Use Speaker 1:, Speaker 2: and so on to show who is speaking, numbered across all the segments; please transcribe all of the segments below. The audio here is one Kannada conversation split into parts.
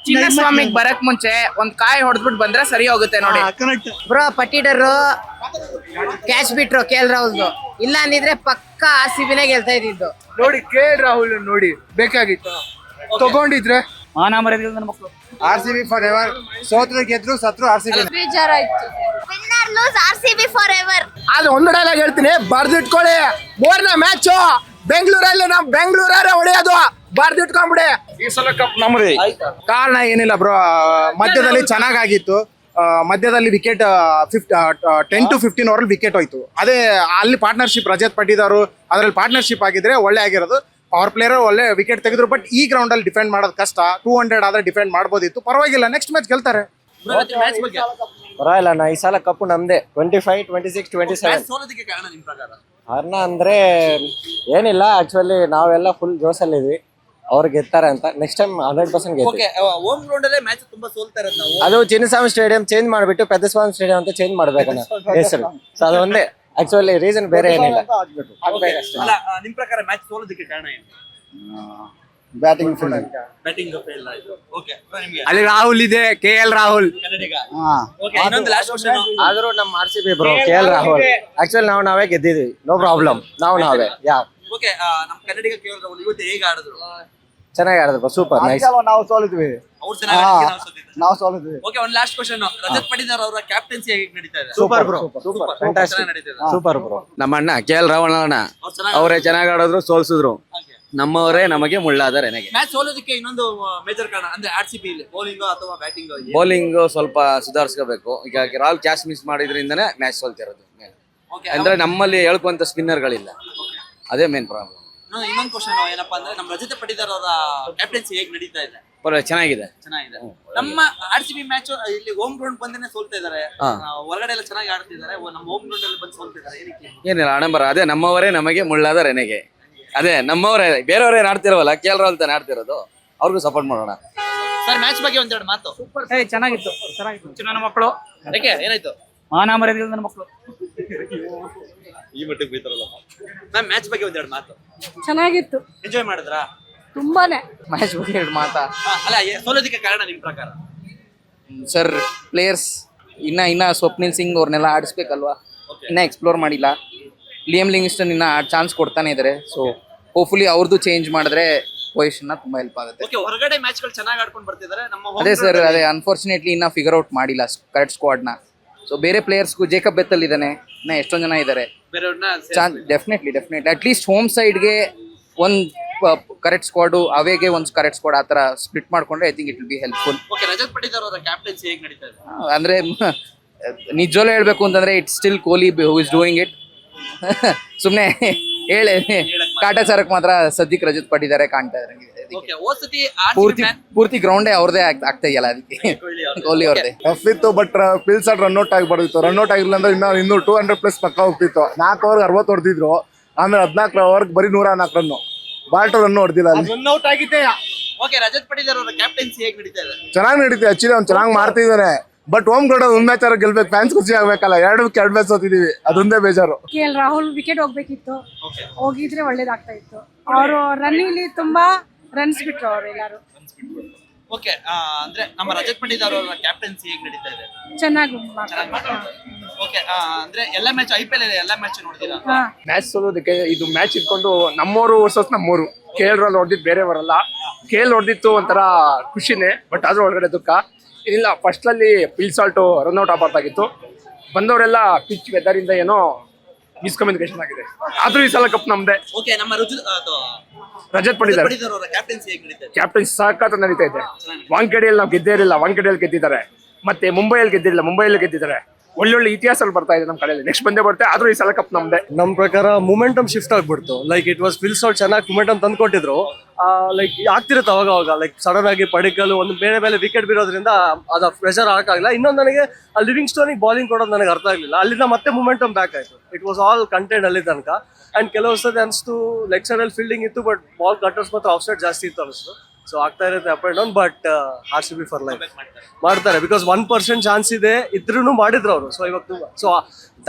Speaker 1: ಚಿನ್ನಸ್ವಾಮಿಗ್ ಬರಕ್ ಮುಂಚೆ ಒಂದ್ ಕಾಯಿ ಹೊಡೆದ್ಬಿಟ್ಟು ಬಂದ್ರೆ ಸರಿ ಹೋಗುತ್ತೆ ನೋಡಿ.
Speaker 2: ಬ್ರೋ ಪಟ್ಟಿಡರ್ ಕ್ಯಾಚ್ ಬಿಟ್ರು ಕೆ ಎಲ್ ರಾಹುಲ್. ಇಲ್ಲ ಅಂದಿದ್ರೆ ಪಕ್ಕ RCB ನೇ ಗೆಲ್ತಾ ಇದ್ದಿದ್ದು.
Speaker 3: ನೋಡಿ KL ರಾಹುಲ್ ನೋಡಿ ಬೇಕಾಗಿತ್ತು, ತಗೊಂಡಿದ್ರೆ
Speaker 1: ಮಾನಾಮರ್ಯಾದೆ ಮಕ್ಕಳು.
Speaker 4: RCB forever. ಸೋತ್ರು ಗೆದ್ರು ಸತ್ರು RCB.
Speaker 2: ಬೇಜಾರಾಯ್ತು.
Speaker 5: Winner lose RCB forever.
Speaker 3: ಆದ್ರೆ ಒಂದು ಡೈಲಾಗ್ ಹೇಳ್ತೀನಿ, ಬರ್ದಿಟ್ಕೊಳ್ಳಿ. ಮೂರನೇ ಮ್ಯಾಚ್ ಬೆಂಗಳೂರಲ್ಲಿ ನಮ್ ಬೆಂಗಳೂರೇ ಹೊಡೆಯೋದು, ಬರ್ದಿಟ್ಕೊಂಡ್ಬಿಡಿ.
Speaker 4: ಈ ಸಲ ಕಪ್ ನಮ್ರಿ. ಕಾರಣ ಏನಿಲ್ಲ ಬ್ರೋ, ಮಧ್ಯದಲ್ಲಿ ಚೆನ್ನಾಗಾಗಿತ್ತು. ಮಧ್ಯದಲ್ಲಿ ವಿಕೆಟ್ 10 to 15 ಓವರ್ ವಿಕೆಟ್ ಹೋಯ್ತು. ಅದೇ ಅಲ್ಲಿ ಪಾರ್ಟ್ನರ್ಶಿಪ್ ರಜತ್ ಪಟ್ಟಿದಾರು ಅದ್ರಲ್ಲಿ ಪಾರ್ಟ್ನರ್ಶಿಪ್ ಆಗಿದ್ರೆ ಒಳ್ಳೆ ಆಗಿರೋದು. ಪವರ್ ಪ್ಲೇಯರ್ ಒಳ್ಳೆ ವಿಕೆಟ್ ತೆಗೆದ್ರು. ಬಟ್ ಈ ಗ್ರೌಂಡ್ ಅಲ್ಲಿ ಡಿಫೆಂಡ್ ಮಾಡೋದು ಕಷ್ಟ. 200 ಆದ್ರೆ ಡಿಫೆಂಡ್ ಮಾಡ್ಬೋದಿತ್ತು. ಪರವಾಗಿಲ್ಲ, ನೆಕ್ಸ್ಟ್ ಮ್ಯಾಚ್ ಗೆಲ್ತಾರೆ.
Speaker 6: ಪರವಾಗಿಲ್ಲ, ಈ ಸಲ ಕಪ್ಪು ನಮ್ದೇ. 25, 26, 27. ಕಾರಣ ಅಂದ್ರೆ ಏನಿಲ್ಲ, ಆಕ್ಚುಲಿ ನಾವೆಲ್ಲ ಫುಲ್ ಜೋಶಲ್ಲಿದ್ವಿ. ಅವ್ರು ಗೆಲ್ತಾರೆ ಅಂತ. ನೆಕ್ಸ್ಟ್ ಟೈಮ್ 100% ಗೆಲ್ತೀವಿ.
Speaker 7: ಹೋಮ್ ಗ್ರೌಂಡ್ ಅಲ್ಲೇ ಮ್ಯಾಚ್ ತುಂಬಾ ಸೋಲ್ತಾ ಇರೋದು ನಾವು.
Speaker 6: ಅದು ಚಿನ್ನಸ್ವಾಮಿ ಸ್ಟೇಡಿಯಂ ಚೇಂಜ್ ಮಾಡ್ಬಿಟ್ಟು ಪೆದ್ದಸ್ವಾಮಿ ಸ್ಟೇಡಿಯಂ ಅಂತ ಚೇಂಜ್ ಮಾಡ್ಬೇಕನ್ನ ಹೆಸರು. ಸೊ ಅದು ಒಂದೇ ಆಕ್ಚುಲಿ ರೀಸನ್, ಬೇರೆ ಏನಿಲ್ಲ.
Speaker 7: ಅಲ್ಲ, ನಿಮ್ ಪ್ರಕಾರ ಮ್ಯಾಚ್ ಸೋಲೋದಕ್ಕೆ ಕಾರಣ ಏನು?
Speaker 4: ಬ್ಯಾಟಿಂಗ್
Speaker 7: ಬ್ಯಾಟಿಂಗ್ ಫೇಲ್ ಆಯ್ತು. ಓಕೆ, ನಿಮಗೆ
Speaker 3: ಅಲ್ಲಿ ರಾಹುಲ್ ಇದೆ, KL ರಾಹುಲ್.
Speaker 7: ಕನ್ನಡಿಗ. ಓಕೆ, ಇನ್ನೊಂದು ಲಾಸ್ಟ್ ಕ್ವೆಶ್ಚನ್.
Speaker 6: ಆದ್ರೂ ನಮ್ಮ RCB bro, KL Rahul. Actually ನಾವೇ ಗೆದ್ದಿದ್ವಿ, ನೋ ಪ್ರಾಬ್ಲಮ್. ನಾವೇ
Speaker 7: ಓಕೆ, ನಮ್ಮ ಕನ್ನಡಿಗ KL ರಾಹುಲ್ ಇವತ್ತು ಹೇಗೆ ಆಡಿದ್ರು?
Speaker 6: ಚೆನ್ನಾಗಿ ಆಡಿದ್ರು, ಸೂಪರ್ ನೈಸ್.
Speaker 4: ನಾವು ಸೋಲಿದ್ವಿ.
Speaker 7: ಅವ್ರು ಚೆನ್ನಾಗಿ
Speaker 4: ನಾವು ಸೋಲಿದ್ವಿ.
Speaker 7: ಓಕೆ, ಒಂದು ಲಾಸ್ಟ್ ಕ್ವೆಶ್ಚನ್. ರಜತ್ ಪಟ್ಟಿದಾರ್ ಅವರ ಕ್ಯಾಪ್ಟನ್ಸಿ ಹೇಗೆ ನಡೀತಾ ಇದೆ?
Speaker 6: ಸೂಪರ್ ಬ್ರೋ,
Speaker 7: ಸೂಪರ್,
Speaker 6: ಫ್ಯಾಂಟಾಸ್ಟಿಕ್,
Speaker 7: ನಡೀತಾ ಇದೆ.
Speaker 6: Super bro.
Speaker 8: ನಮ್ಮ ಅಣ್ಣ KL ರಾಹುಲ್ ಅಣ್ಣ
Speaker 7: ಅವ್ರು ಚೆನ್ನಾಗಿ
Speaker 8: ಅವರೇ ಚೆನ್ನಾಗಿ ಆಡಿದ್ರು, ಸೋಲ್ಸಿದ್ರು. ನಮ್ಮವರೇ ನಮಗೆ ಮುಳ್ಳಾದರೆ ನನಗೆ.
Speaker 7: ಮ್ಯಾಚ್ ಸೋಲೋದಕ್ಕೆ ಇನ್ನೊಂದು ಮೇಜರ್ ಕಾರಣ ಅಂದ್ರೆ RCB ಇಲ್ಲಿ ಬೌಲಿಂಗ್ ಅಥವಾ ಬ್ಯಾಟಿಂಗ್?
Speaker 8: ಬೌಲಿಂಗ್ ಸ್ವಲ್ಪ ಸುಧಾರಿಸ್ಕೋಬೇಕು. ಈಗ ರಾಹುಲ್ ಕ್ಯಾಚ್ ಮಿಸ್ ಮಾಡಿದ್ರಿಂದನೇ ಮ್ಯಾಚ್ ಸೋಲ್ತಿರೋದು. ಅಂದ್ರೆ ನಮ್ಮಲ್ಲಿ ಹೇಳ್ಕೊಂತ ಸ್ಪಿನ್ನರ್ಗಳಿಲ್ಲ, ಅದೇ ಮೇನ್ ಪ್ರಾಬ್ಲಮ್.
Speaker 7: ಇನ್ನೊಂದು ಕ್ವಶನ್ ಏನಪ್ಪಾ ಅಂದ್ರೆ, ನಮ್ಮ ರಜತ್ ಪಟ್ಟಿದಾರ್ ಅವರ ಕ್ಯಾಪ್ಟನ್ಸಿ ಹೇಗೆ ನಡೀತಾ ಇದೆ?
Speaker 8: ಚೆನ್ನಾಗಿದೆ.
Speaker 7: ನಮ್ಮ RCB ಮ್ಯಾಚ್ ಇಲ್ಲಿ ಹೋಮ್ ಗ್ರೌಂಡ್ ಬಂದೇನೆ ಸೋಲ್ತಾ ಇದಾರೆ. ಹೊರಗಡೆ ಎಲ್ಲ ಚೆನ್ನಾಗಿ ಆಡ್ತಿದ್ದಾರೆ, ನಮ್ಮ ಹೋಮ್ ಗ್ರೌಂಡ್ ಅಲ್ಲಿ ಬಂದು ಸೋಲ್ತಿದ್ದಾರೆ. ಏನಕ್ಕೆ?
Speaker 8: ಏನಿಲ್ಲ ಆಡಂಬರ, ಅದೇ ನಮ್ಮವರೇ ನಮಗೆ ಮುಳ್ಳಾದರೆ ನನಗೆ. ಅದೇ ನಮ್ಮವರೇ, ಬೇರೆಯವರೇ ಆಡ್ತಿರವಲ್ಲ, KL ರಾಹುಲ್ ತಾನೆ ಆಡ್ತಿರೋದು, ಅವ್ರಿಗೂ ಸಪೋರ್ಟ್ ಮಾಡೋಣ.
Speaker 7: ಸರ್, ಮ್ಯಾಚ್ ಬಗ್ಗೆ ಒಂದೆರಡು ಮಾತು.
Speaker 1: ಚೆನ್ನಾಗಿತ್ತು. ನನ್ನ ಮಕ್ಕಳು.
Speaker 7: ಯಾಕೆ, ಏನಾಯ್ತು?
Speaker 1: ಮಾನಾಮರ್ಯಾದೆ ನನ್ನ ಮಕ್ಕಳು.
Speaker 7: ಈ ಮಟ್ಟಿಗೆ ಬೈತಾರಲ್ಲ ಮ್ಯಾಮ್. ಮ್ಯಾಚ್ ಬಗ್ಗೆ ಒಂದೆರಡು ಮಾತು.
Speaker 2: ಚೆನ್ನಾಗಿತ್ತು,
Speaker 7: ಎಂಜಾಯ್ ಮಾಡಿದ್ರಾ?
Speaker 2: ತುಂಬಾನೇ.
Speaker 1: ಮ್ಯಾಚ್ ಬಗ್ಗೆ ಎರಡು ಮಾತಾ?
Speaker 7: ಅಲ್ಲ, ಸೋಲೋದಕ್ಕೆ ಕಾರಣ ನಿಮ್ ಪ್ರಕಾರ?
Speaker 1: ಸರ್, ಪ್ಲೇಯರ್ಸ್ ಇನ್ನ ಸ್ವಪ್ನಿಲ್ ಸಿಂಗ್ ಅವ್ರನ್ನೆಲ್ಲ ಆಡಿಸ್ಬೇಕಲ್ವಾ, ಇನ್ನ ಎಕ್ಸ್ಪ್ಲೋರ್ ಮಾಡಿಲ್ಲ. ಲಿಯಮ್ ಲಿಂಗ್ಸ್ಟನ್ ಇನ್ನ ಚಾನ್ಸ್ ಕೊಡ್ತಾನೆ ಇದಾರೆ. ಸೊ ಹೋಪ್ಫುಲಿ ಅವ್ರದ್ದು ಚೇಂಜ್ ಮಾಡಿದ್ರೆ ಪೊಸಿಷನ್ ತುಂಬಾ ಹೆಲ್ಪ್ ಆಗುತ್ತೆ.
Speaker 7: ಓಕೆ, ಹೊರಗಡೆ ಮ್ಯಾಚ್ ಗಳು ಚೆನ್ನಾಗಿ ಆಡ್ಕೊಂಡು ಬರ್ತಿದ್ದಾರೆ. ನಮ್ಮ
Speaker 1: ಅದೇ ಸರ್, ಅದೇ ಅನ್ಫಾರ್ಚುನೇಟ್ಲಿ ಇನ್ನ ಫಿಗರ್ ಔಟ್ ಮಾಡಿಲ್ಲ ಕರೆಕ್ಟ್ ಸ್ಕ್ವಾಡ್ನ. ಸೊ ಬೇರೆ ಪ್ಲೇಯರ್ಸ್ಗೂ ಜೇಕಬ್ ಬೆತ್ತಲ್ ಇದ್ದಾನೆ, ಇನ್ನ ಎಷ್ಟೊಂದು ಜನ ಇದ್ದಾರೆ. ಡೆಫಿನೆಟ್ಲಿ ಅಟ್ಲೀಸ್ಟ್ ಹೋಮ್ ಸೈಡ್ಗೆ ಒಂದು ಕರೆಕ್ಟ್ ಸ್ಕ್ವಾಡು, ಅವೇಗೆ ಒಂದು ಕರೆಕ್ಟ್ ಸ್ಕ್ವಾಡ್, ಆ ಥರ ಸ್ಪ್ಲಿಟ್ ಮಾಡ್ಕೊಂಡ್ರೆ I think it will be helpful.
Speaker 7: Okay, Rajat Patidar ಅವರ ಕ್ಯಾಪ್ಟನ್ಸಿ ಹೇಗೆ ನಡೀತಾ ಇದೆ?
Speaker 1: ಅಂದ್ರೆ ನಿಜವಲ್ಲೂ ಹೇಳ್ಬೇಕು ಅಂತಂದ್ರೆ it's still Kohli who is doing it. ಸುಮ್ಮನೆ ಹೇಳಿ ಕಾಟಾಚಾರಕ್ಕೆ ಮಾತ್ರ ಸದ್ಯಕ್ಕೆ ರಜತ್ ಪಟ್ಟಿದಾರೆ ಕಾಣ್ತಾ ಇದ್ದಾರೆ.
Speaker 7: ಓಕೆ, ಹೋದ್ಸತಿ
Speaker 1: ಪೂರ್ತಿ ಗ್ರೌಂಡೇ ಅವ್ರದೇ ಆಗ್ತಾ ಇದೆಯಲ್ಲ, ಅದಕ್ಕೆ ಕೊಹ್ಲಿ ಅವ್ರದೇ.
Speaker 4: ಟಫ್ ಇತ್ತು, ಬಟ್ ಪಿಲ್ಸರ್ ರನ್ಔಟ್ ಆಗಿಬಾರ್ದಿತ್ತು. ರನ್ಔಟ್ ಆಗಿಲ್ಲ ಅಂದ್ರೆ ಇನ್ನೂ 200+ ಪಕ್ಕ ಹೋಗ್ತಿತ್ತು. 4 ಓವರ್ಗೆ 60 ಹೊಡೆದಿದ್ರು. ಆಮೇಲೆ 14 ಓವರ್ಗೆ ಬರೀ 104 ರನ್ನು. ಬಾಲ್ಟು ರನ್ ಹೊಡೆದಿಲ್ಲ ಅಲ್ಲಿ.
Speaker 3: ರನ್ಔಟ್ ಆಗಿದ್ದೆ.
Speaker 7: ಓಕೆ, ರಜತ್ ಪಟ್ಟಿದಾರ್ ಅವರ ಕ್ಯಾಪ್ಟನ್ಸಿ ಹೇಗೆ ನಡೀತಾ ಇದೆ?
Speaker 4: ಚೆನ್ನಾಗಿ ನಡೀತಿದೆ. ಆಕ್ಚುಲಿ ಅವ್ನು ಚೆನ್ನಾಗಿ ಮಾಡ್ತಿದ್ದಾನೆ. ಬಟ್ ಹೋಮ್ ಗ್ರೌಂಡ್ ಒಂದ್ ಮ್ಯಾಚ್ ಆದ್ರೂ ಗೆಲ್ಬೇಕು, ಫ್ಯಾನ್ಸ್ ಖುಷಿ ಆಗ್ಬೇಕಲ್ಲ. 2 ಮ್ಯಾಚ್ ಸೋತಿದೀವಿ, ಅದೊಂದೇ ಬೇಜಾರು.
Speaker 2: KL ರಾಹುಲ್ ವಿಕೆಟ್ ಹೋಗ್ಬೇಕಿತ್ತು, ಹೋಗಿದ್ರೆ ಒಳ್ಳೇದಾಗ್ತಾ ಇತ್ತು. ಅವರು ರನ್ನಿಂಗ್ ತುಂಬಾ ರನ್ಸ್ ಬಿಟ್ರು ಅವ್ರು ಎಲ್ಲಾರು.
Speaker 7: ಓಕೆ, ಅಂದ್ರೆ ನಮ್ಮ ರಜತ್ ಪಟ್ಟಿದಾರ್ ಅವರ ಕ್ಯಾಪ್ಟನ್ಸಿ ಹೇಗೆ ನಡೀತಾ ಇದೆ?
Speaker 2: ಚೆನ್ನಾಗಿ.
Speaker 7: ಓಕೆ, ಅಂದ್ರೆ ಎಲ್ಲ ಮ್ಯಾಚ್ IPL ಎಲ್ಲ ಮ್ಯಾಚ್ ನೋಡ್ತೀರಾ?
Speaker 3: ಮ್ಯಾಚ್ ಸೋಲೋದಕ್ಕೆ ಇದು ಮ್ಯಾಚ್ ಇಟ್ಕೊಂಡು ನಮ್ಮೂರು ವರ್ಸಸ್ ನಮ್ಮೂರು. KL ರಾಹುಲ್ ಹೊಡೆದಿದ್ದು ಬೇರೆ ಬರಲ್ಲ. KL ಹೊಡೆದಿತ್ತು ಒಂಥರ ಖುಷಿನೇ, ಬಟ್ ಅದ್ರ ಒಳಗಡೆ ದುಃಖ ಇಲ್ಲ. ಫಸ್ಟ್ ಅಲ್ಲಿ ಪಿಲ್ಸಾಲ್ಟು ರನ್ಔಟ್ ಆಗಬಾರ್ದಾಗಿತ್ತು. ಬಂದವರೆಲ್ಲ ಪಿಚ್ ವೆದರ್ ಇಂದ ಏನೋ ಮಿಸ್ಕಮ್ಯುನಿಕೇಶನ್ ಆಗಿದೆ. ಆದ್ರೂ ಈ ಸಲ ಕಪ್ ನಮ್ದೆ.
Speaker 7: ಓಕೆ, ನಮ್ಮ
Speaker 3: ರಜತ್ ಪಟ್ಟಿದಾರ್
Speaker 7: ಅವರ ಕ್ಯಾಪ್ಟನ್ಸಿ ಹೇಗೆ ನಡೀತಾ ಇದೆ?
Speaker 3: ಕ್ಯಾಪ್ಟನ್ ಸಾಕಾತ ನಡೀತಾ ಇದೆ. ವಾಂಖೇಡೆಯಲ್ಲಿ ನಾವು ಗೆದ್ದೇ ಇರಲಿಲ್ಲ, ವಾಂಖೇಡೆಯಲ್ಲಿ ಗೆದ್ದಿದ್ದಾರೆ. ಮತ್ತೆ ಮುಂಬೈಯಲ್ಲಿ ಗೆದ್ದಿರಲಿಲ್ಲ, ಮುಂಬೈಯಲ್ಲಿ ಗೆದ್ದಿದ್ದಾರೆ. ಒಳ್ಳೊಳ್ಳೆ ಇತಿಹಾಸಗಳು ಬರ್ತಾ ಇದೆ ನಮ್ಮ ಕಡೆಯಲ್ಲಿ. ನೆಕ್ಸ್ಟ್ ಬಂದೇ ಬರುತ್ತೆ. ಆದ್ರೂ ಈ ಸಲ ಕಪ್ ನಮ್ದೆ.
Speaker 6: ನಮ್ಮ ಪ್ರಕಾರ ಮೊಮೆಂಟಮ್ ಶಿಫ್ಟ್ ಆಗ್ಬಿಡ್ತು. Like it was Phil Salt ಚೆನ್ನಾಗಿ ಮೊಮೆಂಟಮ್ ತಂದ್ಕೊಟ್ಟಿದ್ರು. ಲೈಕ್ ಆಗ್ತಿರುತ್ತೆ ಅವಾಗ ಲೈಕ್ ಸಡನ್ ಆಗಿ ಪಡಿಕಲ್ ಒಂದು ಬೇರೆ ವಿಕೆಟ್ ಬೀರೋದ್ರಿಂದ ಅದ ಪ್ರೆಷರ್ ಹಾಕಾಗಿಲ್ಲ. ಇನ್ನೊಂದು ನನಗೆ ಲಿವಿಂಗ್ ಸ್ಟೋನಿಗೆ ಬಾಲಿಂಗ್ ಕೊಡೋದು ನನಗೆ ಅರ್ಥ ಆಗಲಿಲ್ಲ. ಅಲ್ಲಿಂದ ಮತ್ತೆ ಮೊಮೆಂಟಮ್ ಬ್ಯಾಕ್ ಆಯ್ತು. ಇಟ್ ವಾಸ್ ಆಲ್ ಕಂಟೆಂಟ್ ಅಲ್ಲಿ ತನಕ. ಅಂಡ್ ಕೆಲವು ಸತಿ ಅನಿಸ್ತು ಲೆಗ್ ಸೈಡ್ ಅಲ್ಲಿ ಫೀಲ್ಡಿಂಗ್ ಇತ್ತು, ಬಟ್ ಬಾಲ್ ಕಟರ್ಸ್ ಮಾತ್ರ ಆಫ್ ಸೈಡ್ ಜಾಸ್ತಿ ಇತ್ತು ಅನಿಸ್ತು. ಸೊ ಆಗ್ತಾ ಇರುತ್ತೆ up and down. But RCB for life ಮಾಡ್ತಾರೆ, ಬಿಕಾಸ್ 1% ಚಾನ್ಸ್ ಇದೆ ಇದ್ರೂ ಮಾಡಿದ್ರು ಅವರು. ಸೊ ಇವಾಗ ಸೊ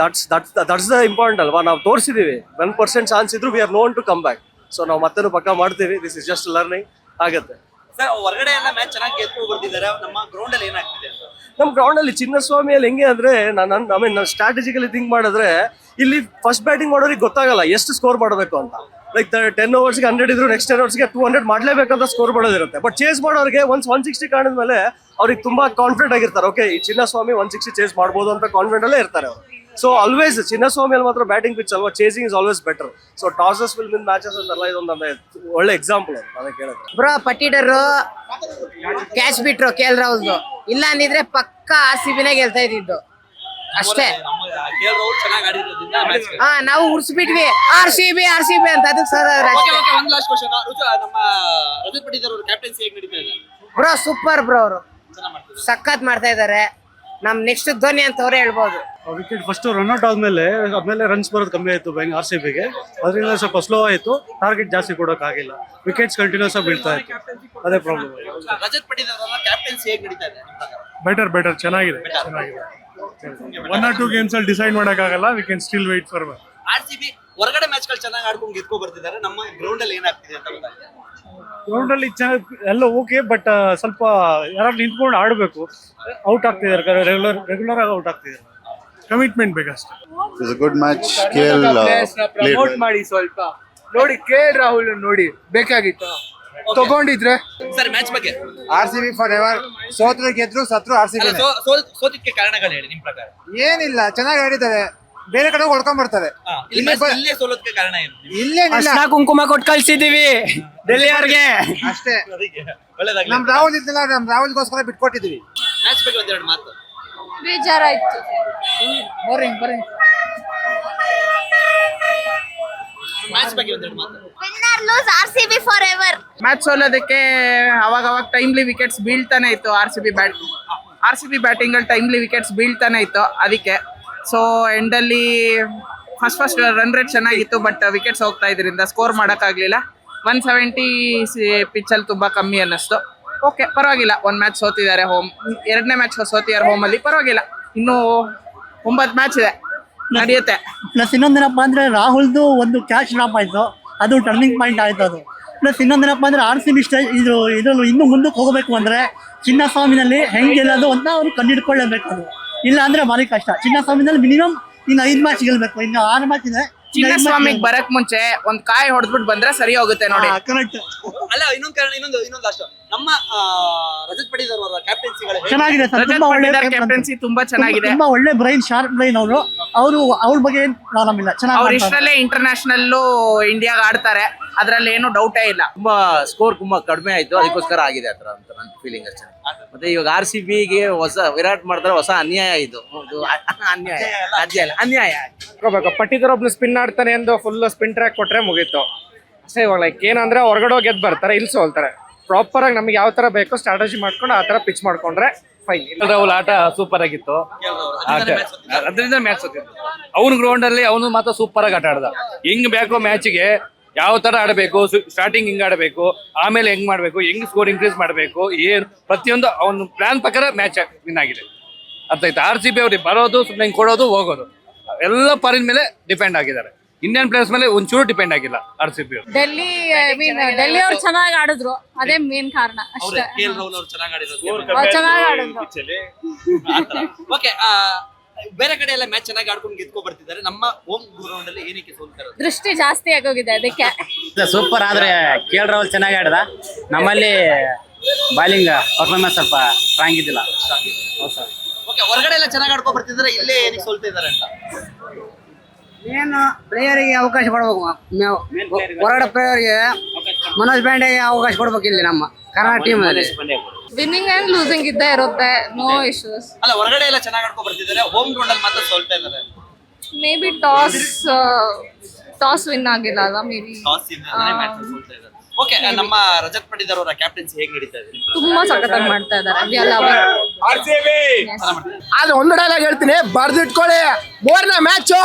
Speaker 6: ದಟ್ಸ್ ದ ಇಂಪಾರ್ಟೆಂಟ್ ಅಲ್ವಾ. ನಾವು ತೋರಿಸಿದೀವಿ 1% ಚಾನ್ಸ್ ಇದ್ರು we are known to come back. So ನಾವು ಮತ್ತೆ ಪಕ್ಕ ಮಾಡ್ತೀವಿ. ದಿಸ್ ಇಸ್ ಜಸ್ಟ್ ಲರ್ನಿಂಗ್ ಆಗುತ್ತೆ.
Speaker 7: ಸರ್ ಹೊರಗಡೆ ಎಲ್ಲ ಮ್ಯಾಚ್ ಚೆನ್ನಾಗಿ ಗೆದ್ದು ಬರ್ತಿದ್ದಾರೆ, ನಮ್ಮ ಗ್ರೌಂಡ್ ಅಲ್ಲಿ ಏನಾಗ್ತಿದೆ ಅಂತ?
Speaker 6: ನಮ್ಮ ಗ್ರೌಂಡ್ ಅಲ್ಲಿ ಚಿನ್ನಸ್ವಾಮಿಯಲ್ಲಿ ಹೆಂಗೆ ಅಂದ್ರೆ ನಾನು ಸ್ಟ್ರಾಟಜಿಕಲಿ ಥಿಂಕ್ ಮಾಡಿದ್ರೆ ಇಲ್ಲಿ ಫಸ್ಟ್ ಬ್ಯಾಟಿಂಗ್ ಮಾಡೋರಿಗೆ ಗೊತ್ತಾಗಲ್ಲ ಎಷ್ಟು ಸ್ಕೋರ್ ಮಾಡಬೇಕು ಅಂತ. ಲೈಕ್ 10 ಓವರ್ಸ್ಗೆ 100 ಇದ್ರು ನೆಕ್ಸ್ಟ್ 10 ಓವರ್ಸ್ಗೆ 200 ಮಾಡಲೇಬೇಕಂತ ಸ್ಕೋರ್ ಮಾಡೋದಿರುತ್ತೆ. ಬಟ್ ಚೇಸ್ ಮಾಡೋರಿಗೆ ಒನ್ಸ್ 160 ಕಾಣಿದ ಮೇಲೆ ಅವ್ರಿಗೆ ತುಂಬಾ ಕಾನ್ಫಿಡೆಂಟ್ ಆಗಿರ್ತಾರೆ. ಓಕೆ, ಈ ಚಿನ್ನಸ್ವಾಮಿ 160 ಚೇಸ್ ಮಾಡ್ಬೋದು ಅಂತ ಕಾನ್ಫಿಡೆಂಟ್ ಅಲ್ಲೇ ಇರ್ತಾರೆ ಅವರು. ಸೊ ಆಲ್ವೇಸ್ ಚಿನ್ನಸ್ವಾಮಿಯಲ್ಲಿ ಮಾತ್ರ ಬ್ಯಾಟಿಂಗ್ ಪಿಚ್ ಅಲ್ವಾ, chasing is always better. So tosses will win matches ಅಂತೆಲ್ಲ ಇದೊಂದು ಒಳ್ಳೆ ಎಕ್ಸಾಂಪಲ್ ನನಗೆ ಕೇಳಿದ್ರೆ.
Speaker 2: ಬ್ರೋ ಪಟ್ಟಿಡರ್ ಕ್ಯಾಚ್ ಬಿಟ್ರು KL ರಾಹುಲ್ದು, ಇಲ್ಲ ಅಂದಿದ್ರೆ ಪಕ್ಕ RCB ನೇ ಗೆಲ್ತಾ ಇದ್ದಿದ್ದು ಅಷ್ಟೇ.
Speaker 7: KL ರಾಹುಲ್ ಚೆನ್ನಾಗಿ ಆಡಿರೋದ್ರಿಂದ ಮ್ಯಾಚ್.
Speaker 2: ನಾವು ಉರ್ಸ್ಬಿಟ್ವಿ RCB ಅಂತ, ಅದಕ್ಕೆ ಸರ್
Speaker 7: ಒಂದು ಲಾಸ್ಟ್ ಕ್ವಶನ್, ನಮ್ಮ ರಜತ್ ಪಟ್ಟಿದಾರ್ ಅವರ ಕ್ಯಾಪ್ಟನ್ಸಿ ಹೇಗೆ ನಡೀತಾ ಇದೆ?
Speaker 2: ಬ್ರೋ ಸೂಪರ್ ಬ್ರೋ, ಅವರು
Speaker 7: ಚೆನ್ನಾಗಿ ಮಾಡ್ತಿದ್ದಾರೆ,
Speaker 2: ಸಖತ್ ಮಾಡ್ತಾ ಇದಾರೆ. ನಮ್ ನೆಕ್ಸ್ಟ್ ಧೋನಿ ಅಂತ ಅವರೇ ಹೇಳ್ಬೋದು.
Speaker 9: ವಿಕೆಟ್ ಫಸ್ಟ್ ರನ್ಔಟ್ ಆದ್ಮೇಲೆ ರನ್ಸ್ ಬರೋದು ಕಮ್ಮಿ ಆಯ್ತು RCBಗೆ. ಅದರಿಂದ ಸ್ವಲ್ಪ ಸ್ಲೋ ಆಯ್ತು, ಟಾರ್ಗೆಟ್ ಜಾಸ್ತಿ ಕೊಡೋಕೆ ಆಗಿಲ್ಲ, ವಿಕೆಟ್ಸ್ ಕಂಟಿನ್ಯೂಸ್ ಆಗಿ ಬೀಳ್ತಾ ಇತ್ತು, ಅದೇ ಪ್ರಾಬ್ಲಮ್.
Speaker 7: ರಜತ್ ಪಟ್ಟಿದಾರ್ ಅವರ ಕ್ಯಾಪ್ಟನ್ಸಿ ಹೇಗೆ ನಡೀತಾ ಇದೆ?
Speaker 9: ಬೆಟರ್ ಚೆನ್ನಾಗಿದೆ. 1 or 2 ಗೇಮ್ಸ್ ಅಲ್ಲಿ ಡಿಸೈಡ್ ಮಾಡೋಕ್ಕಾಗಲ್ಲ, we can still wait for
Speaker 7: RCB ಹೊರಗಡೆ ಮ್ಯಾಚ್ ಗಳು ಚೆನ್ನಾಗಿ ಆಡ್ಕೊಂಡು ಗೆದ್ಕೊ ಬರ್ತಿದ್ದಾರೆ, ನಮ್ಮ ಗ್ರೌಂಡ್ ಅಲ್ಲಿ ಏನಾಗ್ತಿದೆ ಅಂತ ಗೊತ್ತಾಗ್ತಿದೆ.
Speaker 9: ಗ್ರೌಂಡ್ ಅಲ್ಲಿ ಎಲ್ಲ ಓಕೆ, ಬಟ್ ಸ್ವಲ್ಪ ಯಾರು ನಿಂತ್ಕೊಂಡು ಆಡಬೇಕು. ಔಟ್ ಆಗ್ತಿದ್ದಾರೆ, ರೆಗ್ಯುಲರ್ ಆಗಿ ಔಟ್ ಆಗ್ತಿದ್ದಾರೆ. ಕಮಿಟ್ಮೆಂಟ್ ಬೇಕಷ್ಟೇ.
Speaker 10: It's a good match. KL
Speaker 3: promote ಮಾಡಿ ಸ್ವಲ್ಪ ನೋಡಿ, KL ರಾಹುಲ್ ನೋಡಿ ಬೇಕಾಗಿತ್ತು, ತಗೊಂಡಿದ್ರೆ.
Speaker 7: ಸರ್ ಮ್ಯಾಚ್ ಬಗ್ಗೆ
Speaker 4: RCB ಫಾರ್ ಎವರ್. ಸೋತ್ರು ಗೆದ್ರು, ಸತ್ರು RCB.
Speaker 7: ಸೋತಿದ್ಕೆ ಕಾರಣಗಳು ಹೇಳಿ ನಿಮ್ಮ ಪ್ರಕಾರ.
Speaker 4: ಏನಿಲ್ಲ, ಚೆನ್ನಾಗಿ ಆಡಿದ್ದಾರೆ, ಬೇರೆ ಕಡೆ ಹೊಡ್ಕೊಂಡ್ ಬರ್ತಾರೆ.
Speaker 7: ಇಲ್ಲೇ ಸೋಲೋದಕ್ಕೆ ಕಾರಣ ಏನು?
Speaker 4: ಇಲ್ಲೇನಿಲ್ಲ,
Speaker 2: ಕುಂಕುಮ ಕೊಟ್ಟು ಕಳ್ಸಿದೀವಿ ಡೆಲ್ಲಿ ಅವ್ರಿಗೆ
Speaker 4: ಅಷ್ಟೇ.
Speaker 7: ಒಳ್ಳೇದಾಗ್ಲಿ.
Speaker 4: ನಮ್ ರಾಹುಲ್ ಇದ್ದಿಲ್ಲ, ನಮ್ ರಾಹುಲ್ಗೋಸ್ಕರ ಬಿಟ್ಕೊಟ್ಟಿದೀವಿ.
Speaker 7: ಮ್ಯಾಚ್ ಬಗ್ಗೆ ಒಂದೆರಡು ಮಾತು.
Speaker 5: ಬೇಜಾರಾಯ್ತು.
Speaker 7: ಮ್ಯಾಚ್ ಬಗ್ಗೆ ಒಂದೆರಡು ಮಾತು.
Speaker 5: Winner lose RCB forever.
Speaker 2: Match ಸೋಲೋದಕ್ಕೆ ಅವಾಗ ಟೈಮ್ಲಿ ವಿಕೆಟ್ಸ್ ಬೀಳ್ತಾನೆ ಇತ್ತು. RCB ಬ್ಯಾಟಿಂಗ್ ಅಲ್ಲಿ ಟೈಮ್ಲಿ ವಿಕೆಟ್ಸ್ ಬೀಳ್ತಾನೆ ಇತ್ತು, ಅದಕ್ಕೆ. ಸೊ ಎಂಡಲ್ಲಿ ಫಸ್ಟ್ ರನ್ ರೇಟ್ ಚೆನ್ನಾಗಿತ್ತು, ಬಟ್ ವಿಕೆಟ್ಸ್ ಹೋಗ್ತಾ ಇದರಿಂದ ಸ್ಕೋರ್ ಮಾಡೋಕ್ಕಾಗಲಿಲ್ಲ. 170 ಪಿಚ್ಚಲ್ಲಿ ತುಂಬ ಕಮ್ಮಿ ಅನ್ನಿಸ್ತು. ಓಕೆ, ಪರವಾಗಿಲ್ಲ. 1 ಮ್ಯಾಚ್ ಸೋತಿದ್ದಾರೆ ಹೋಮ್, 2ನೇ ಮ್ಯಾಚ್ ಸೋತಿದ್ದಾರೆ ಹೋಮಲ್ಲಿ, ಪರವಾಗಿಲ್ಲ. ಇನ್ನೂ 9 ಮ್ಯಾಚ್ ಇದೆ, ನಡೆಯುತ್ತೆ.
Speaker 11: ಪ್ಲಸ್ ಇನ್ನೊಂದೇನಪ್ಪ ಅಂದರೆ ರಾಹುಲ್ದು ಒಂದು ಕ್ಯಾಚ್ ಡ್ರಾಪ್ ಆಯಿತು, ಅದು ಟರ್ನಿಂಗ್ ಪಾಯಿಂಟ್ ಆಯಿತು ಅದು. ಪ್ಲಸ್ ಇನ್ನೊಂದೇನಪ್ಪ ಅಂದರೆ RCB ಇದ್ರಲ್ಲಿ ಇನ್ನೂ ಮುಂದಕ್ಕೆ ಹೋಗಬೇಕು ಅಂದರೆ ಚಿನ್ನಸ್ವಾಮಿನಲ್ಲಿ ಹೆಂಗೆ ಗೆಲ್ಲೋದು ಅಂತ ಅವ್ರು ಕಂಡುಹಿಡ್ಕೊಳ್ಳೇಬೇಕು. ಅದು ಇಲ್ಲ ಅಂದರೆ ಭಾರಿ ಕಷ್ಟ. ಚಿನ್ನಸ್ವಾಮಿನಲ್ಲಿ ಮಿನಿಮಮ್ ಇನ್ನು 5 ಮ್ಯಾಚ್ ಗೆಲ್ಬೇಕು, ಇನ್ನು 6 ಮ್ಯಾಚ್ ಇದೆ.
Speaker 2: ಚಿನ್ನಸ್ವಾಮಿಗೆ ಬರಕ್ ಮುಂಚೆ ಒಂದ್ ಕಾಯಿ ಹೊಡೆದ್ಬಿಟ್ಟು ಬಂದ್ರೆ ಸರಿ ಹೋಗುತ್ತೆ ನೋಡಿ.
Speaker 11: ಕರೆಕ್ಟ್.
Speaker 7: ಅಲ್ಲ, ಇನ್ನೊಂದು ಕಾರಣ, ಇನ್ನೊಂದು ಲಾಸ್ಟ್, ನಮ್ಮ ರಜತ್ ಪಟ್ಟಿದಾರ್ ಅವರ ಕ್ಯಾಪ್ಟನ್ಸಿಗಳು
Speaker 11: ಚೆನ್ನಾಗಿದೆ ಸರ್, ತುಂಬಾ ಒಳ್ಳೆ
Speaker 2: ಕ್ಯಾಪ್ಟನ್ಸಿ ತುಂಬಾ ಚೆನ್ನಾಗಿದೆ.
Speaker 11: ತುಂಬಾ ಒಳ್ಳೆ ಬ್ರೈನ್, ಶಾರ್ಪ್ ಬ್ರೈನ್ ಅವರು. ಅವ್ರ ಬಗ್ಗೆ ಏನು ಪ್ರಾಬ್ಲಮ್ ಇಲ್ಲ,
Speaker 2: ಅವ್ರು
Speaker 11: ಚೆನ್ನಾಗಿ
Speaker 2: ಇಷ್ಟರಲ್ಲೇ ಇಂಟರ್ನ್ಯಾಷನಲ್ ಇಂಡಿಯಾಗ ಆಡ್ತಾರೆ, ಅದ್ರಲ್ಲಿ ಏನು ಡೌಟೇ ಇಲ್ಲ.
Speaker 8: ತುಂಬಾ ಸ್ಕೋರ್ ತುಂಬಾ ಕಡಿಮೆ ಆಯ್ತು, ಅದಕ್ಕೋಸ್ಕರ ಆಗಿದೆ ಆತರ ಅಂತ ನನ್ನ ಫೀಲಿಂಗ್ ಅಷ್ಟೇ. ಮತ್ತೆ ಇವಾಗ RCBಗೆ ಹೊಸ ವಿರಾಟ್ ಮಾಡಿದ್ರೆ ಹೊಸ ಅನ್ಯಾಯ ಇದು. ಅನ್ಯಾಯ.
Speaker 3: ಪಟ್ಟಿದಾರ್ ಒಬ್ನು ಸ್ಪಿನ್ ಆಡ್ತಾನೆ ಎಂದು ಫುಲ್ ಸ್ಪಿನ್ ಟ್ರ್ಯಾಕ್ ಕೊಟ್ರೆ ಮುಗೀತು ಅಷ್ಟೇ. ಇವಾಗ ಲೈಕ್ ಏನಂದ್ರೆ ಹೊರಗಡೆ ಹೋಗಿ ಗೆದ್ದು ಬರ್ತಾರೆ, ಇಲ್ಲಿ ಸೋಲ್ತಾರೆ. ಪ್ರಾಪರ್ ಆಗಿ ನಮ್ಗೆ ಯಾವ ತರ ಬೇಕೋ ಸ್ಟ್ರಾಟಜಿ ಮಾಡ್ಕೊಂಡು ಆ ತರ ಪಿಚ್ ಮಾಡ್ಕೊಂಡ್ರೆ ಫೈನ್.
Speaker 1: ರಾಹುಲ್ ಆಟ ಸೂಪರ್ ಆಗಿತ್ತು, ಅದರಿಂದ ಮ್ಯಾಚ್ ಸೋತಿದ್ದು. ಅವ್ನ ಗ್ರೌಂಡ್ ಅಲ್ಲಿ ಅವನು ಮಾತ್ರ ಸೂಪರ್ ಆಗಿ ಆಟ ಆಡ್ದ. ಹೆಂಗ್ ಬೇಕೋ ಮ್ಯಾಚ್ಗೆ ಯಾವ ತರ ಆಡಬೇಕು, ಸ್ಟಾರ್ಟಿಂಗ್ ಹಿಂಗ್ ಆಡಬೇಕು, ಆಮೇಲೆ ಹೆಂಗ್ ಮಾಡ್ಬೇಕು, ಹೆಂಗ್ ಸ್ಕೋರ್ ಇನ್ಕ್ರೀಸ್ ಮಾಡಬೇಕು, ಏನ್ ಪ್ರತಿಯೊಂದು ಅವನ ಪ್ಲಾನ್ ಪ್ರಕಾರ ಮ್ಯಾಚ್ ವಿನ್ ಆಗಿದೆ. ಅರ್ಥ ಆಯ್ತು. RCB ಅವ್ರಿಗೆ ಬರೋದು, ಸುಮ್ಮನೆ ಹಿಂಗ್ ಕೊಡೋದು, ಹೋಗೋದು, ಎಲ್ಲ ಪಾರಿನ ಮೇಲೆ ಡಿಪೆಂಡ್ ಆಗಿದ್ದಾರೆ. ಇಂಡಿಯನ್ ಪ್ಲೇಯರ್ಸ್ ಮೇಲೆ ಒಂಚೂರು ಡಿಪೆಂಡ್ ಆಗಿಲ್ಲ RCB ಅವರು.
Speaker 5: ಡೆಲ್ಲಿ ಅವ್ರು ಚೆನ್ನಾಗಿ ಆಡಿದ್ರು, ಅದೇ ಮೇನ್ ಕಾರಣ ಅಷ್ಟೇ.
Speaker 7: KL ರಾಹುಲ್ ಅವರು ಚೆನ್ನಾಗಿ ಆಡಿರೋದು.
Speaker 5: ಚೆನ್ನಾಗಿ ಆಡಿದ್ರು.
Speaker 7: ಓಕೆ, ಬೇರೆ ಕಡೆ ಎಲ್ಲ ಮ್ಯಾಚ್ ಚೆನ್ನಾಗಿ ಆಡ್ಕೊಂಡು ಗೆದ್ಕೊ ಬರ್ತಿದ್ದಾರೆ, ನಮ್ಮ ಹೋಮ್ ಗ್ರೌಂಡ್ ಅಲ್ಲಿ ಏನಕ್ಕೆ ಸೋಲ್ತಾರೆ?
Speaker 5: ದೃಷ್ಟಿ ಜಾಸ್ತಿ ಆಗೋಗಿದೆ ಅದಕ್ಕೆ.
Speaker 2: ಸೂಪರ್. ಆದ್ರೆ KL ರಾಹುಲ್ ಚೆನ್ನಾಗಿ ಆಡಿದ. ನಮ್ಮಲ್ಲಿ ಬಾಲಿಂಗ್ ಪರ್ಫಾರ್ಮೆನ್ಸ್ ಸ್ವಲ್ಪ ಸ್ಟ್ರಾಂಗ್ ಇದ್ದಿಲ್ಲ.
Speaker 7: ಓಕೆ, ಹೊರಗಡೆ ಎಲ್ಲ ಚೆನ್ನಾಗಿ ಆಡ್ಕೊ ಬರ್ತಿದ್ದಾರೆ, ಇಲ್ಲೇ ಏನಕ್ಕೆ ಸೋಲ್ತಾ ಇದ್ದಾರೆ ಅಂತ?
Speaker 2: ಏನು ಪ್ಲೇಯರಿಗೆ ಅವಕಾಶ ಕೊಡ್ಬೇಕು, ಹೊರಗಡೆ ಪ್ಲೇಯರ್ಗೆ ಮನೋಜ್ ಪಾಂಡೆಗೆ ಅವಕಾಶ ಕೊಡ್ಬೇಕು ಇಲ್ಲಿ ನಮ್ಮ ಕರ್ನಾಟಕ ಟೀಮ್ ಅಲ್ಲಿ.
Speaker 5: ವಿನ್ನಿಂಗ್ ಅಂಡ್ ಲೂಸಿಂಗ್ ಇದ್ದೇ ಇರುತ್ತೆ, ನೋ ಇಶ್ಯೂಸ್.
Speaker 7: ಅಲ್ಲ, ಹೊರಗಡೆ ಎಲ್ಲ ಚೆನ್ನಾಗಿ ಆಡ್ಕೊ ಬರ್ತಿದ್ದಾರೆ, ಹೋಮ್ ಗ್ರೌಂಡ್ ಅಲ್ಲಿ ಮಾತ್ರ ಸೋಲ್ತಾ ಇದ್ದಾರೆ.
Speaker 5: ಮೇ ಬಿ ಟಾಸ್ ವಿನ್ ಆಗಿಲ್ಲ ಅಲ್ಲ, ಮೇ ಬಿ.
Speaker 7: ಓಕೆ, ನಮ್ಮ ರಜತ್ ಪಟ್ಟಿದಾರ್ ಅವರ ಕ್ಯಾಪ್ಟನ್ಸಿ ಹೇಗೆ ನಡೀತಾ ಇದೆ?
Speaker 5: ತುಂಬಾ ಸಖತ್ತಾಗಿ ಮಾಡ್ತಾ ಇದ್ದಾರೆ.
Speaker 3: ಆದ್ರೆ ಒಂದು ಡೈಲಾಗ್ ಹೇಳ್ತೀನಿ, ಬರ್ದಿಟ್ಕೊಳ್ಳಿ. 3ನೇ ಮ್ಯಾಚ್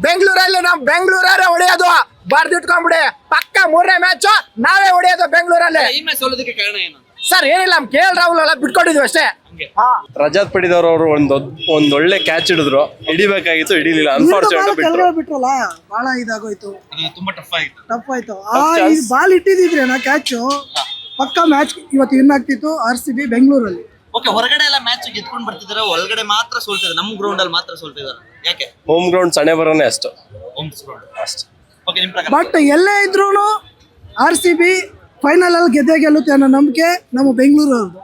Speaker 3: ಬೆಂಗಳೂರಲ್ಲಿ ಬೆಂಗಳೂರೇ ಹೊಡೆಯೋದು, ಬರ್ದಿಟ್ಕೊಂಡ್ಬಿಡಿ. ಪಕ್ಕ 3ನೇ ಮ್ಯಾಚ್ ನಾವೇ ಹೊಡೆಯೋದು ಬೆಂಗಳೂರಲ್ಲಿ.
Speaker 7: ಈ ಮ್ಯಾಚ್ ಸೋಲೋದಕ್ಕೆ ಕಾರಣ ಏನು?
Speaker 3: ಸರ್ ಏನಿಲ್ಲ, ನಮ್ KL ರಾಹುಲ್ ಎಲ್ಲ ಬಿಟ್ಕೊಂಡಿದ್ವಿ ಅಷ್ಟೇ.
Speaker 6: ರಜತ್ ಪಟ್ಟಿದಾರ್ ಅವರು ಒಂದ್ ಒಳ್ಳೆ ಕ್ಯಾಚ್ ಹಿಡಿದ್ರು, ಹಿಡಿಬೇಕಾಗಿತ್ತು, ಹಿಡಿಲಿಲ್ಲ. ಅನ್ಫಾರ್ಚುನೇಟ್
Speaker 11: ಬಿಟ್ರಲ್ಲ, ಬಹಳ ಇದಾಗೋಯ್ತು,
Speaker 7: ಅದು ತುಂಬಾ ಟಫ್ ಆಗಿತ್ತು.
Speaker 11: ಟಫ್ ಆಯ್ತು. ಬಾಲ್ ಇಟ್ಟಿದ್ರೆ ಕ್ಯಾಚ್ ಪಕ್ಕ ಮ್ಯಾಚ್ ಇವತ್ತು ವಿನ್ ಆಗ್ತಿತ್ತು RCB ಬೆಂಗಳೂರಲ್ಲಿ.
Speaker 7: ಓಕೆ, ಹೊರಗಡೆ ಎಲ್ಲ ಮ್ಯಾಚ್ ಗೆದ್ಕೊಂಡು ಬರ್ತಿದ್ದಾರೆ, ಒಳಗಡೆ ಮಾತ್ರ ಸೋಲ್ತಿದ್ದಾರೆ, ನಮ್ಮ ಗ್ರೌಂಡ್ ಅಲ್ಲಿ ಮಾತ್ರ ಸೋಲ್ತಿದ್ದಾರೆ. ಯಾಕೆ?
Speaker 6: ಹೋಮ್ ಗ್ರೌಂಡ್ ಸಣೆ ಬರೋನೇ ಅಷ್ಟು
Speaker 7: ಹೋಮ್ಸ್ ಗ್ರೌಂಡ್ ಅಷ್ಟೇ. ಓಕೆ, ನಿಮ್ಮ ಪ್ರಕಾರ?
Speaker 11: ಬಟ್ ಎಲ್ಲೇ ಇದ್ರೂ RCB ಫೈನಲ್ ಅಲ್ಲಿ ಗೆದ್ದೇ ಗೆಲ್ಲುತ್ತೆ ಅನ್ನೋ ನಂಬಿಕೆ ನಮ್ಮ ಬೆಂಗಳೂರು ಅವ್ರದ್ದು.